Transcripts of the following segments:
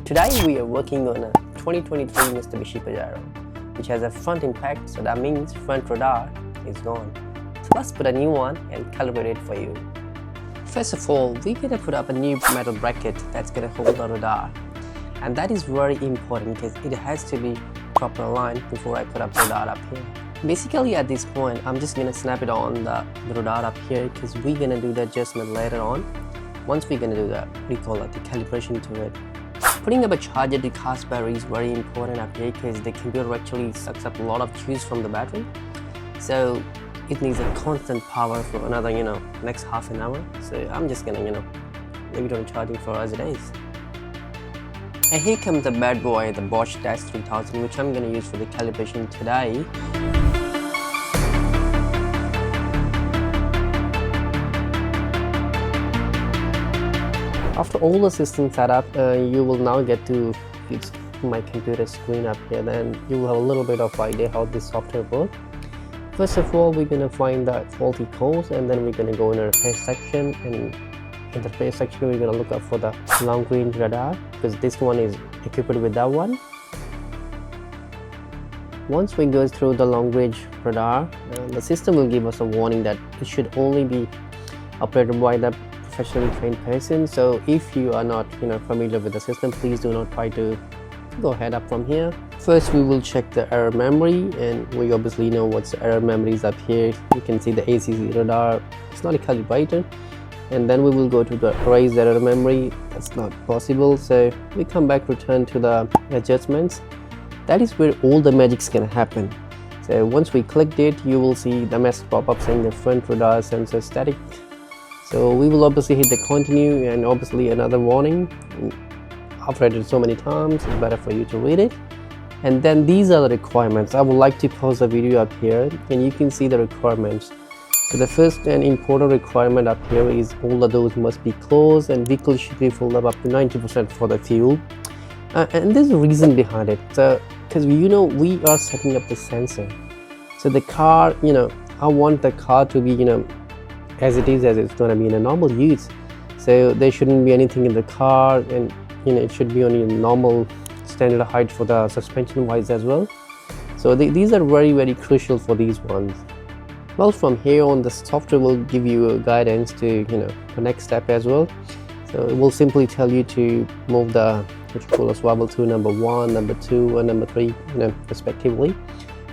Today we are working on a 2023 Mitsubishi Pajero, which has a front impact, so that means front radar is gone. So let's put a new one and calibrate it for you. First of all, we're gonna put up a new metal bracket that's gonna hold the radar. And that is very important because it has to be proper aligned before I put up the radar up here. Basically at this point, I'm just gonna snap it on the radar up here because we're gonna do the adjustment later on. Once we're gonna do the, we call it the calibration to it. Putting up a charger to cast battery is very important up here because the computer actually sucks up a lot of juice from the battery. So it needs a constant power for another, next half an hour. So I'm just gonna, leave it on charging for as it is. And here comes the bad boy, the Bosch -3000, which I'm gonna use for the calibration today. After all the system setup, you will now get to my computer screen up here. Then you will have a little bit of idea how this software works. First of all, we're gonna find the faulty codes, and then we're gonna go in the repair section. And in the repair section, we're gonna look up for the long range radar because this one is equipped with that one. Once we go through the long range radar, the system will give us a warning that it should only be operated by the professionally trained person. So if you are not familiar with the system, please do not try to go ahead up from here. First we will check the error memory, and we obviously know what's the error memory is up here. You can see the ACC radar, it's not calibrated. And then we will go to the erase error memory, that's not possible. So we come back, return to the adjustments. That is where all the magic's gonna happen. So once we clicked it, you will see the message pop up saying the front radar sensor static. So we will obviously hit the continue, and obviously another warning. I've read it so many times, it's better for you to read it. And then these are the requirements. I would like to pause the video up here and you can see the requirements. So the first and important requirement up here is all the doors must be closed and vehicle should be filled up to 90% for the fuel. And there's a reason behind it. So because we are setting up the sensor. So the car, I want the car to be, as it's going to be in a normal use. So there shouldn't be anything in the car, and it should be only a normal standard height for the suspension wise as well. So these are very, very crucial for these ones. Well, from here on, the software will give you a guidance to the next step as well. So it will simply tell you to move the swivel to number 1, number 2 and number 3 respectively.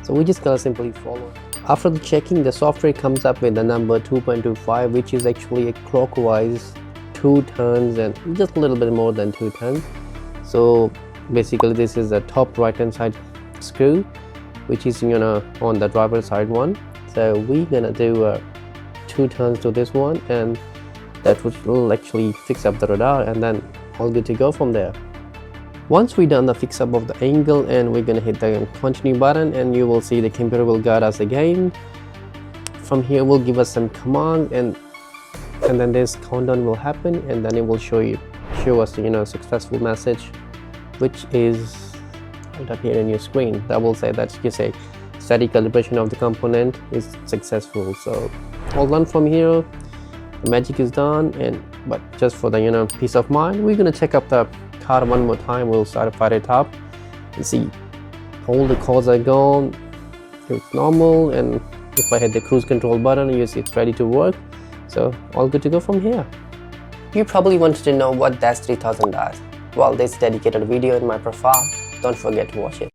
So we just gotta simply follow. After the checking, the software comes up with the number 2.25, which is actually a clockwise 2 turns and just a little bit more than 2 turns. So basically this is the top right hand side screw, which is on the driver's side one. So we're gonna do 2 turns to this one, and that will actually fix up the radar, and then all good to go from there. Once we've done the fix up of the angle, and we're gonna hit the continue button, and you will see the computer will guide us again. From here will give us some command, and then this countdown will happen, and then it will show us successful message, which is right up here in your screen. That will say that you say static calibration of the component is successful. So all done from here, the magic is done. But just for the peace of mind, we're gonna check up the car one more time. We'll start to fire it up and see all the codes are gone, it's normal, and if I hit the cruise control button, you see it's ready to work. So all good to go from here. You probably wanted to know what DAS 3000 does. Well, there's a dedicated video in my profile, don't forget to watch it.